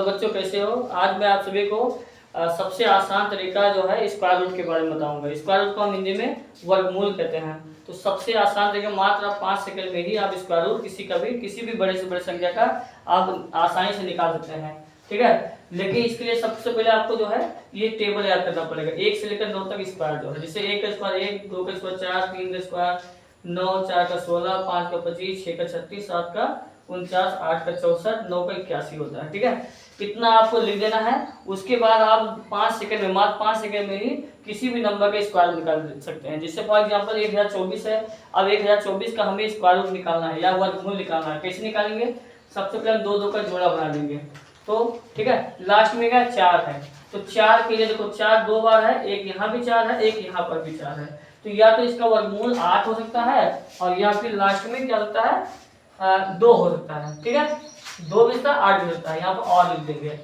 बच्चों, कैसे हो? आज मैं आप सभी को सबसे आसान तरीका जो है स्क्वायर रूट के बारे में बताऊंगा। स्क्वायर रूट को हम हिंदी में वर्गमूल कहते हैं। तो सबसे आसान तरीका, मात्र आप 5 सेकंड में ही आप स्क्वायर रूट किसी भी बड़े से बड़े संख्या का आप आसानी से निकाल सकते हैं। ठीक है, लेकिन इसके लिए सबसे पहले आपको जो है ये टेबल याद करना पड़ेगा। 1 से लेकर 9 तक स्क्वायर जो है, जैसे 1 का स्क्वायर 1, 2 का स्क्वायर 4, 3 का स्क्वायर 9, 4 का 16, 5 का 25, 6 का 36, 7 का 49, 8 का 64, 9 का 81 होता है। ठीक है, इतना आपको लिख देना है। उसके बाद आप 5 सेकंड में, मात्र 5 सेकंड में ही किसी भी नंबर का स्क्वायर निकाल सकते हैं। जैसे फॉर एग्जांपल 1024 है। अब 1024 का हमें स्क्वायर रूट निकालना है या वर्गमूल निकालना है। कैसे निकालेंगे? सबसे पहले हम दो का जोड़ा बना लेंगे। तो ठीक है, लास्ट में क्या 4 है, तो 4 के लिए देखो 4 2 बार है, एक यहाँ भी 4 है, एक यहाँ पर भी 4 है। तो या तो इसका वर्गमूल 8 हो सकता है और या फिर लास्ट में क्या होता है 2 हो सकता है। ठीक है, 2 भी होता है, 8 भी होता है, यहाँ पर और लिख देंगे।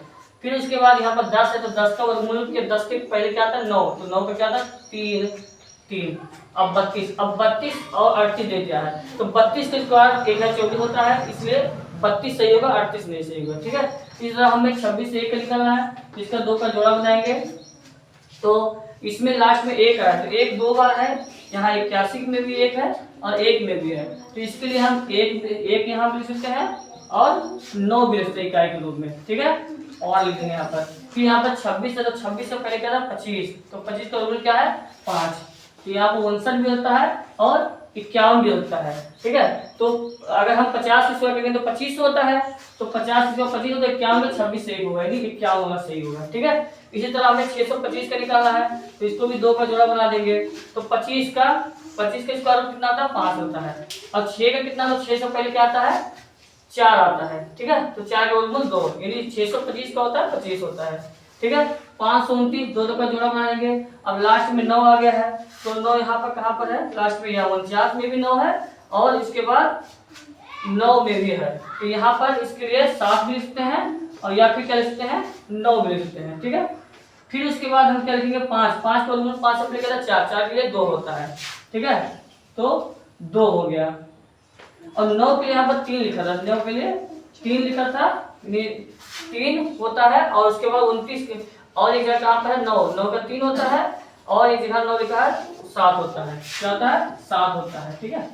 फिर उसके बाद यहाँ पर 10 है, तो 10 का वर्गमूल के 10 के पहले क्या था 9, तो 9 का क्या था 3 3। अब 32 और 38 दे दिया है, तो 32 के स्क्वायर 1024 होता है, इसलिए 32 सही होगा, 38 नहीं सही होगा। ठीक है, इस तरह हमें 26 से 1 निकालना है, इसका 2 का जोड़ा बनाएंगे। तो इसमें लास्ट में 1 है, तो 1 2 बार है, यहाँ 81 में भी 1 है और 1 में भी है, तो इसके लिए हम 1 यहाँ भी लिख सकते हैं और 9 भी लिख सकते हैं इकाई के रूप में। ठीक है, और लिख देंगे यहाँ पर। फिर यहाँ पर 26 है, तो 26 से पहले क्या था 25, तो 25 का रूल क्या है 5, तो यहाँ पर 59 भी होता है और 51 भी होता है। ठीक है, तो अगर हम 50 से स्क्वायर करेंगे तो 25 होता है, तो 50 से 25 होता है 51 में 26 से 1 होगा, यानी 51 होना सही होगा। ठीक है, इसी तरह हमें 625 का निकालना है, तो इसको भी 2 का जोड़ा बना देंगे। तो 25 का स्क्वायर रूट कितना आता है 5 होता है, और 6 का कितना, तो 6 से पहले क्या आता है 4 आता है। ठीक है, तो 4 का वर्गमूल 2, यानी 625 का होता है 25 होता है। ठीक है, 529, 2 का जोड़ा बनाएंगे। अब लास्ट में 9 आ गया है, तो 9 यहाँ पर कहाँ पर है, लास्ट में यहाँ 49 में भी 9 है और इसके बाद 9 में भी है, तो यहाँ पर इसके लिए 7 भी लिखते हैं और या फिर क्या लिखते हैं 9 भी लिखते हैं। ठीक है, फिर उसके बाद हम क्या लिखेंगे 5 का वर्गमूल 5 से पहले क्या था 4 के लिए 2 होता है। ठीक है, तो 2 हो गया, और 9 के लिए यहाँ पर 3 लिखा था, 9 के लिए 3 लिखा था, 3 होता है, और उसके बाद 29 और एक जगह कहाँ पर है 9 का 3 होता है, और एक जगह 9 लिखा है 7 होता है, क्या होता है 7 होता है। ठीक है,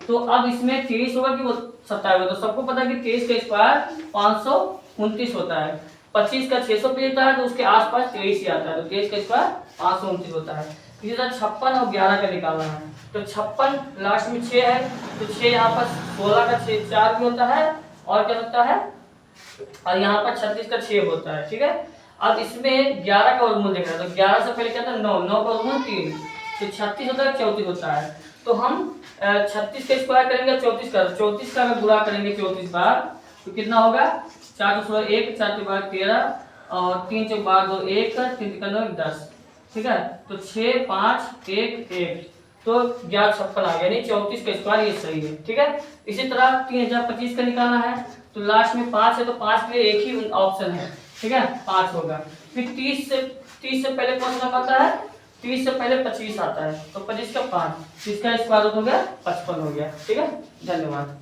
तो अब इसमें 23 होगा कि 27 होगा, तो सबको पता है कि 23 का स्क्वायर 529 होता है। 25 का 650 होता है, तो उसके आसपास 23 ही आता है, तो 23 का स्क्वायर 529 होता है। इसी तरह 56 और 11 का निकालना है, तो 56 लास्ट में 6 है, तो 6 यहाँ पर 16 का 6 4 भी होता है और क्या होता है, और यहाँ पर 36 का 6 होता है। ठीक है, अब इसमें 11 का वर्गमूल देखना है, तो 11 से पहले क्या था 9 का वर्गमूल 3, तो 36 होता है 34 होता है। तो हम 36 का स्क्वायर करेंगे 34 का अगर गुणा करेंगे 34 बार, तो कितना होगा 4 2 1, 4 के बाद 13 और 3 4 बार 2 1, 3 का 9 10। ठीक है, तो 6 5 1 1, तो 1156 आ गया, यानी 34 का स्क्वायर ये सही है। ठीक है, इसी तरह 3025 का निकालना है, तो लास्ट में 5 है, तो 5 के लिए एक ही ऑप्शन है। ठीक है, 5 होगा। फिर 30 से पहले कौन सा आता है, 30 से पहले 25 आता है, तो 25 का 5, इसका स्क्वायर रूट हो गया 55 हो गया। ठीक है, धन्यवाद।